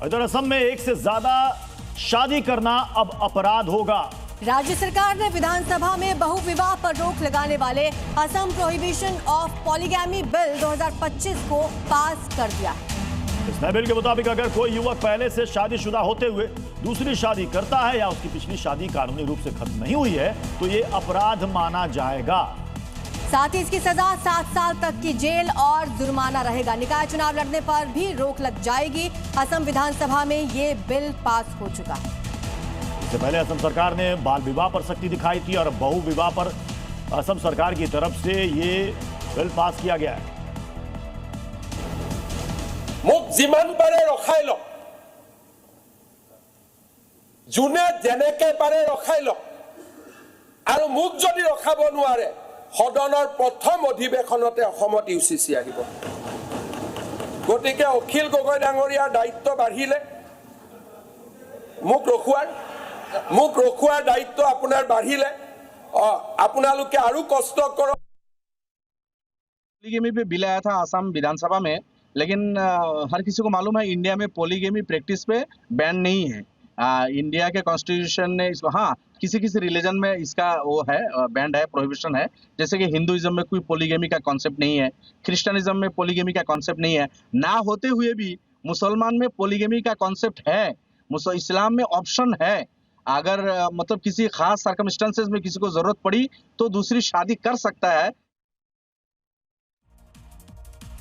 इधर असम में एक से ज्यादा शादी करना अब अपराध होगा। राज्य सरकार ने विधानसभा में बहुविवाह पर रोक लगाने वाले Assam prohibition of polygamy bill 2025 को पास कर दिया है। इस नए बिल के मुताबिक अगर कोई युवक पहले से शादीशुदा होते हुए दूसरी शादी करता है या उसकी पिछली शादी कानूनी रूप से खत्म नहीं हुई है तो ये अपराध माना जाएगा। साथ ही इसकी सजा 7 साल तक की जेल और जुर्माना रहेगा। निकाय चुनाव लड़ने पर भी रोक लग जाएगी। असम विधानसभा में ये बिल पास हो चुका है। इससे पहले असम सरकार ने बाल विवाह पर सख्ती दिखाई थी और बहु विवाह पर असम सरकार की तरफ से ये बिल पास किया गया है। मुख जिमान पारे रखाई लो, जुने जेनेके पारे रखाई लो और मुख जदि रखाब नोवारे सदনৰ प्रथम अधिवेशनते असमत UCC आहिब। गतिके अखिल गगৈ डाঙৰীয়াৰ दायित्व बाढ़िले मुख रखुৱাৰ दायित्व আপোনাৰ बाढ़िले আপোনালোকে আৰু कष्ट কৰক। पॉलीगेमी पे बिल आया था असम विधानसभा में, लेकिन हर किसी को मालूम है इंडिया में पॉलीगेमी प्रैक्टिस पे बैन नहीं है। इंडिया के कॉन्स्टिट्यूशन ने इसको, हाँ, किसी किसी रिलीजन में इसका वो है बैंड है, प्रोहिबिशन है। जैसे कि हिंदुइज्म में कोई पॉलीगेमी का कॉन्सेप्ट नहीं है, क्रिश्चियनिज्म में पॉलीगेमी का कॉन्सेप्ट नहीं है। ना होते हुए भी मुसलमान में पॉलीगेमी का कॉन्सेप्ट है, इस्लाम में ऑप्शन है। अगर मतलब किसी खास सर्कमस्टेंसेस में किसी को जरूरत पड़ी तो दूसरी शादी कर सकता है।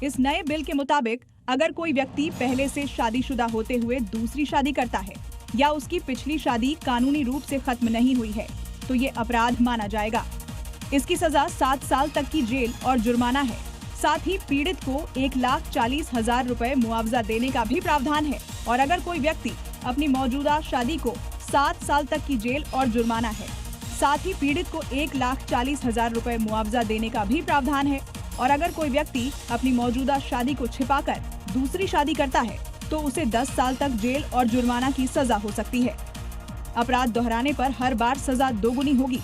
इस नए बिल के मुताबिक अगर कोई व्यक्ति पहले से शादीशुदा होते हुए दूसरी शादी करता है या उसकी पिछली शादी कानूनी रूप से खत्म नहीं हुई है तो ये अपराध माना जाएगा। इसकी सजा 7 साल तक की जेल और जुर्माना है। साथ ही पीड़ित को 1,40,000 रुपए मुआवजा देने का भी प्रावधान है। और अगर कोई व्यक्ति अपनी मौजूदा शादी को 7 साल तक की जेल और जुर्माना है, साथ ही पीड़ित को 1,40,000 रुपए मुआवजा देने का भी प्रावधान है। और अगर कोई व्यक्ति अपनी मौजूदा शादी को छिपाकर दूसरी शादी करता है तो उसे 10 साल तक जेल और जुर्माना की सजा हो सकती है। अपराध दोहराने पर हर बार सजा दोगुनी होगी।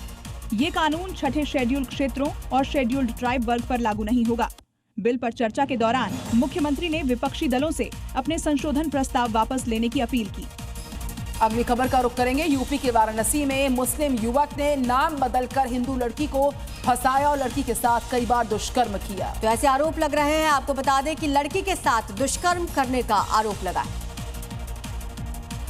ये कानून 6ठे शेड्यूल क्षेत्रों और शेड्यूल्ड ट्राइब वर्ग पर लागू नहीं होगा। बिल पर चर्चा के दौरान मुख्यमंत्री ने विपक्षी दलों से अपने संशोधन प्रस्ताव वापस लेने की अपील की। अगली खबर का रुख करेंगे। यूपी के वाराणसी में मुस्लिम युवक ने नाम बदलकर हिंदू लड़की को फंसाया और लड़की के साथ कई बार दुष्कर्म किया। तो ऐसे आरोप लग रहे हैं। आपको बता दें कि लड़की के साथ दुष्कर्म करने का आरोप लगा है।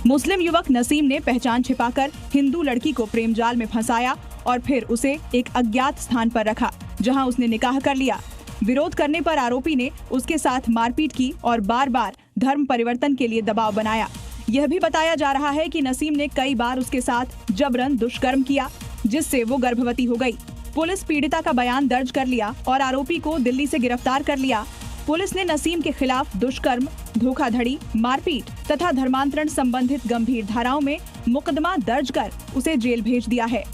मुस्लिम युवक नसीम ने पहचान छिपाकर हिंदू लड़की को प्रेम जाल में फंसाया और फिर उसे एक अज्ञात स्थान पर रखा, जहां उसने निकाह कर लिया। विरोध करने पर आरोपी ने उसके साथ मारपीट की और बार बार धर्म परिवर्तन के लिए दबाव बनाया। यह भी बताया जा रहा है कि नसीम ने कई बार उसके साथ जबरन दुष्कर्म किया, जिससे वो गर्भवती हो गई। पुलिस पीड़िता का बयान दर्ज कर लिया और आरोपी को दिल्ली से गिरफ्तार कर लिया। पुलिस ने नसीम के खिलाफ दुष्कर्म, धोखाधड़ी, मारपीट तथा धर्मांतरण संबंधित गंभीर धाराओं में मुकदमा दर्ज कर उसे जेल भेज दिया है।